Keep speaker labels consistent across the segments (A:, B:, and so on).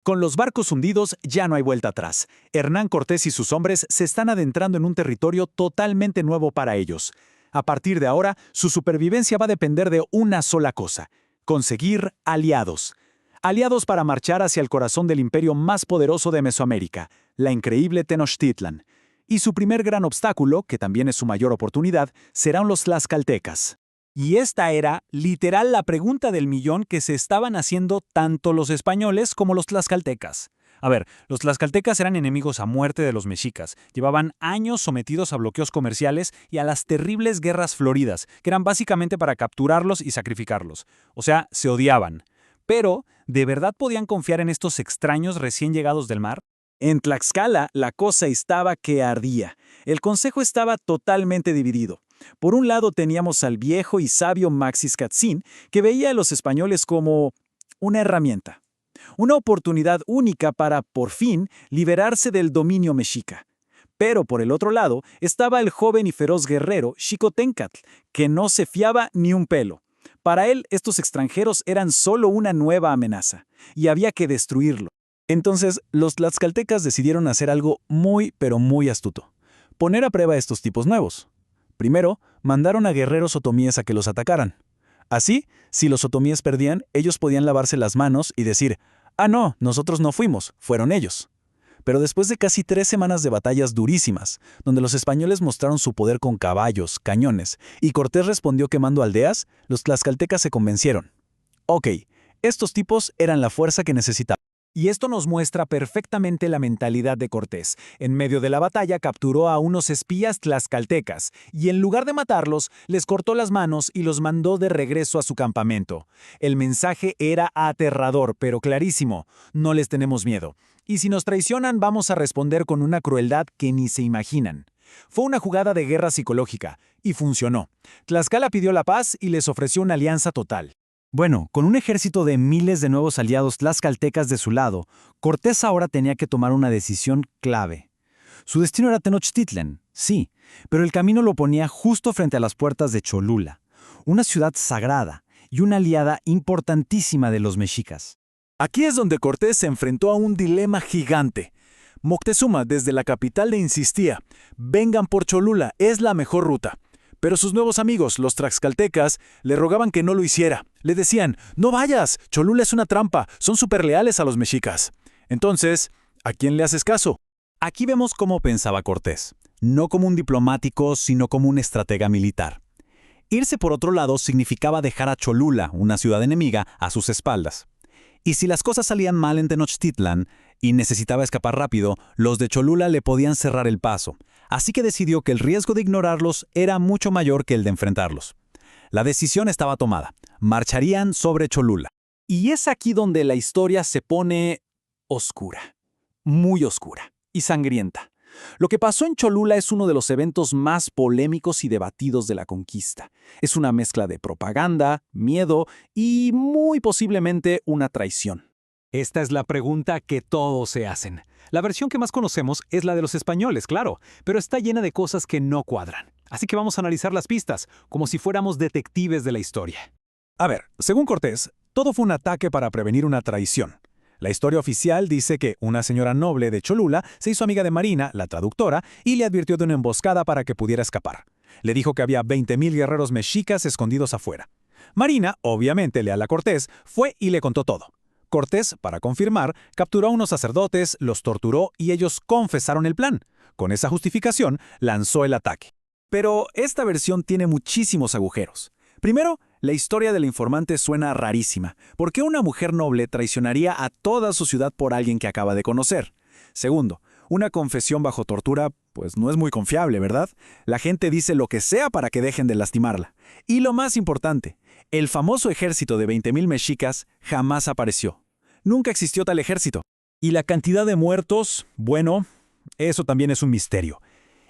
A: Con los barcos hundidos ya no hay vuelta atrás. Hernán Cortés y sus hombres se están adentrando en un territorio totalmente nuevo para ellos. A partir de ahora, su supervivencia va a depender de una sola cosa: conseguir aliados. Aliados para marchar hacia el corazón del imperio más poderoso de Mesoamérica, la increíble Tenochtitlan. Y su primer gran obstáculo, que también es su mayor oportunidad, serán los tlaxcaltecas. Y esta era, literal, la pregunta del millón que se estaban haciendo tanto los españoles como los tlaxcaltecas. A ver, los tlaxcaltecas eran enemigos a muerte de los mexicas. Llevaban años sometidos a bloqueos comerciales y a las terribles guerras floridas, que eran básicamente para capturarlos y sacrificarlos. O sea, se odiaban. Pero, ¿de verdad podían confiar en estos extraños recién llegados del mar? En Tlaxcala, la cosa estaba que ardía. El consejo estaba totalmente dividido. Por un lado teníamos al viejo y sabio Maxiscatzin, que veía a los españoles como una herramienta, una oportunidad única para, por fin, liberarse del dominio mexica. Pero por el otro lado estaba el joven y feroz guerrero Xicoténcatl, que no se fiaba ni un pelo. Para él, estos extranjeros eran solo una nueva amenaza, y había que destruirlo. Entonces, los tlaxcaltecas decidieron hacer algo muy, pero muy astuto: poner a prueba a estos tipos nuevos. Primero, mandaron a guerreros otomíes a que los atacaran. Así, si los otomíes perdían, ellos podían lavarse las manos y decir: «Ah, no, nosotros no fuimos, fueron ellos». Pero después de casi 3 semanas de batallas durísimas, donde los españoles mostraron su poder con caballos, cañones, y Cortés respondió quemando aldeas, los tlaxcaltecas se convencieron. Ok, estos tipos eran la fuerza que necesitaban. Y esto nos muestra perfectamente la mentalidad de Cortés. En medio de la batalla capturó a unos espías tlaxcaltecas y en lugar de matarlos, les cortó las manos y los mandó de regreso a su campamento. El mensaje era aterrador, pero clarísimo: no les tenemos miedo. Y si nos traicionan, vamos a responder con una crueldad que ni se imaginan. Fue una jugada de guerra psicológica, y funcionó. Tlaxcala pidió la paz y les ofreció una alianza total. Bueno, con un ejército de miles de nuevos aliados tlaxcaltecas de su lado, Cortés ahora tenía que tomar una decisión clave. Su destino era Tenochtitlan, sí, pero el camino lo ponía justo frente a las puertas de Cholula, una ciudad sagrada y una aliada importantísima de los mexicas. Aquí es donde Cortés se enfrentó a un dilema gigante. Moctezuma, desde la capital, le insistía: vengan por Cholula, es la mejor ruta. Pero sus nuevos amigos, los tlaxcaltecas, le rogaban que no lo hiciera. Le decían: no vayas, Cholula es una trampa, son súper leales a los mexicas. Entonces, ¿a quién le haces caso? Aquí vemos cómo pensaba Cortés, no como un diplomático, sino como un estratega militar. Irse por otro lado significaba dejar a Cholula, una ciudad enemiga, a sus espaldas. Y si las cosas salían mal en Tenochtitlan y necesitaba escapar rápido, los de Cholula le podían cerrar el paso. Así que decidió que el riesgo de ignorarlos era mucho mayor que el de enfrentarlos. La decisión estaba tomada: marcharían sobre Cholula. Y es aquí donde la historia se pone oscura, muy oscura y sangrienta. Lo que pasó en Cholula es uno de los eventos más polémicos y debatidos de la conquista. Es una mezcla de propaganda, miedo y muy posiblemente una traición. Esta es la pregunta que todos se hacen. La versión que más conocemos es la de los españoles, claro, pero está llena de cosas que no cuadran. Así que vamos a analizar las pistas, como si fuéramos detectives de la historia. A ver, según Cortés, todo fue un ataque para prevenir una traición. La historia oficial dice que una señora noble de Cholula se hizo amiga de Marina, la traductora, y le advirtió de una emboscada para que pudiera escapar. Le dijo que había 20,000 guerreros mexicas escondidos afuera. Marina, obviamente leal a Cortés, fue y le contó todo. Cortés, para confirmar, capturó a unos sacerdotes, los torturó y ellos confesaron el plan. Con esa justificación, lanzó el ataque. Pero esta versión tiene muchísimos agujeros. Primero, la historia del informante suena rarísima. ¿Por qué una mujer noble traicionaría a toda su ciudad por alguien que acaba de conocer? Segundo, una confesión bajo tortura, pues no es muy confiable, ¿verdad? La gente dice lo que sea para que dejen de lastimarla. Y lo más importante, el famoso ejército de 20,000 mexicas jamás apareció. Nunca existió tal ejército. Y la cantidad de muertos, bueno, eso también es un misterio.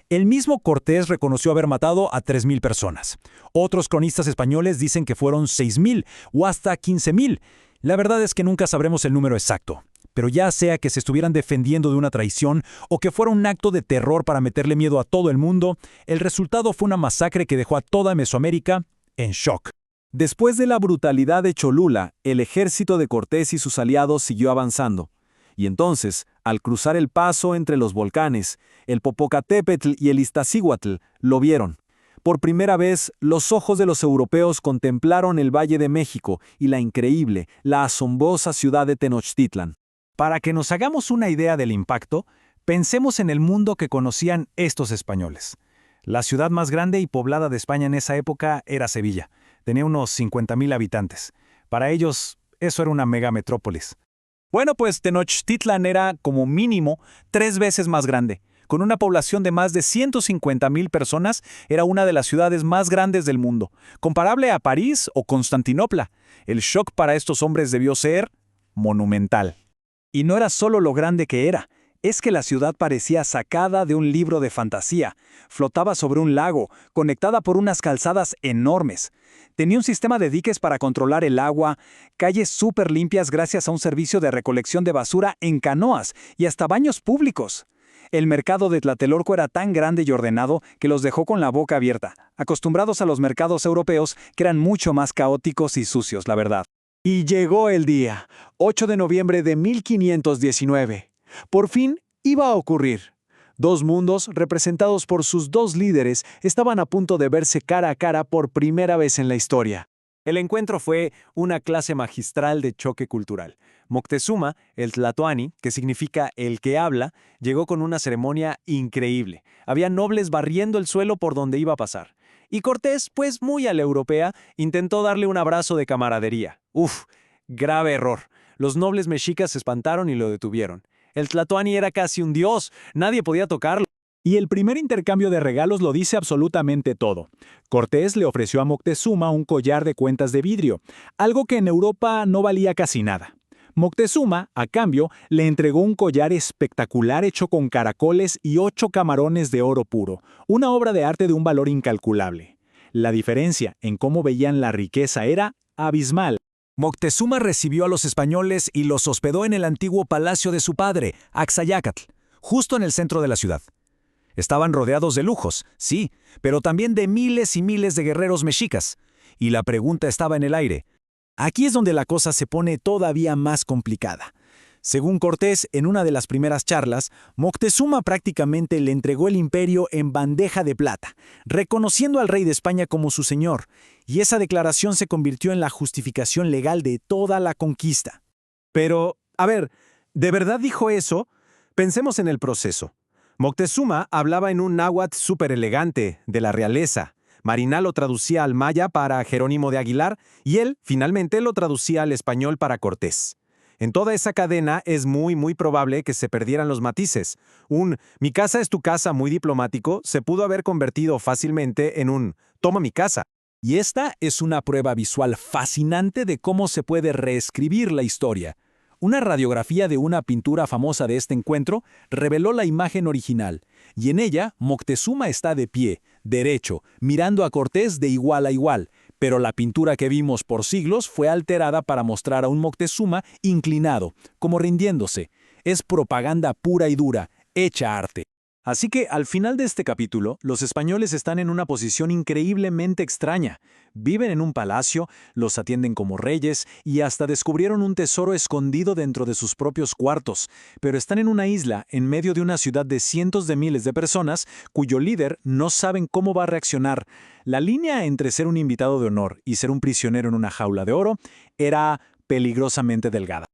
A: El mismo Cortés reconoció haber matado a 3,000 personas. Otros cronistas españoles dicen que fueron 6,000 o hasta 15,000. La verdad es que nunca sabremos el número exacto. Pero ya sea que se estuvieran defendiendo de una traición o que fuera un acto de terror para meterle miedo a todo el mundo, el resultado fue una masacre que dejó a toda Mesoamérica en shock. Después de la brutalidad de Cholula, el ejército de Cortés y sus aliados siguió avanzando.
B: Y entonces, al cruzar el paso entre los volcanes, el Popocatépetl y el Iztaccíhuatl lo vieron. Por primera vez, los ojos de los europeos contemplaron el Valle de México y la increíble, la asombrosa ciudad de Tenochtitlan.
A: Para que nos hagamos una idea del impacto, pensemos en el mundo que conocían estos españoles. La ciudad más grande y poblada de España en esa época era Sevilla. Tenía unos 50,000 habitantes. Para ellos, eso era una megametrópolis. Bueno, pues Tenochtitlan era, como mínimo, 3 veces más grande. Con una población de más de 150,000 personas, era una de las ciudades más grandes del mundo, comparable a París o Constantinopla. El shock para estos hombres debió ser monumental. Y no era solo lo grande que era, es que la ciudad parecía sacada de un libro de fantasía. Flotaba sobre un lago, conectada por unas calzadas enormes. Tenía un sistema de diques para controlar el agua, calles súper limpias gracias a un servicio de recolección de basura en canoas y hasta baños públicos. El mercado de Tlatelolco era tan grande y ordenado que los dejó con la boca abierta, acostumbrados a los mercados europeos que eran mucho más caóticos y sucios, la verdad. Y llegó el día, 8 de noviembre de 1519. Por fin iba a ocurrir. Dos mundos, representados por sus dos líderes, estaban a punto de verse cara a cara por primera vez en la historia. El encuentro fue una clase magistral de choque cultural. Moctezuma, el tlatoani, que significa el que habla, llegó con una ceremonia increíble. Había nobles barriendo el suelo por donde iba a pasar. Y Cortés, pues muy a la europea, intentó darle un abrazo de camaradería. Uf, grave error. Los nobles mexicas se espantaron y lo detuvieron. El tlatoani era casi un dios, nadie podía tocarlo. Y el primer intercambio de regalos lo dice absolutamente todo. Cortés le ofreció a Moctezuma un collar de cuentas de vidrio, algo que en Europa no valía casi nada. Moctezuma, a cambio, le entregó un collar espectacular hecho con caracoles y 8 camarones de oro puro, una obra de arte de un valor incalculable. La diferencia en cómo veían la riqueza era abismal. Moctezuma recibió a los españoles y los hospedó en el antiguo palacio de su padre, Axayácatl, justo en el centro de la ciudad. Estaban rodeados de lujos, sí, pero también de miles y miles de guerreros mexicas. Y la pregunta estaba en el aire. Aquí es donde la cosa se pone todavía más complicada. Según Cortés, en una de las primeras charlas, Moctezuma prácticamente le entregó el imperio en bandeja de plata, reconociendo al rey de España como su señor, y esa declaración se convirtió en la justificación legal de toda la conquista. Pero, a ver, ¿de verdad dijo eso? Pensemos en el proceso. Moctezuma hablaba en un náhuatl súper elegante, de la realeza. Mariná lo traducía al maya para Jerónimo de Aguilar y él, finalmente, lo traducía al español para Cortés. En toda esa cadena es muy probable que se perdieran los matices. Un "mi casa es tu casa" muy diplomático se pudo haber convertido fácilmente en un "toma mi casa". Y esta es una prueba visual fascinante de cómo se puede reescribir la historia. Una radiografía de una pintura famosa de este encuentro reveló la imagen original, y en ella Moctezuma está de pie, derecho, mirando a Cortés de igual a igual, pero la pintura que vimos por siglos fue alterada para mostrar a un Moctezuma inclinado, como rindiéndose. Es propaganda pura y dura, hecha arte. Así que, al final de este capítulo, los españoles están en una posición increíblemente extraña. Viven en un palacio, los atienden como reyes y hasta descubrieron un tesoro escondido dentro de sus propios cuartos, pero están en una isla en medio de una ciudad de cientos de miles de personas cuyo líder no saben cómo va a reaccionar. La línea entre ser un invitado de honor y ser un prisionero en una jaula de oro era peligrosamente delgada.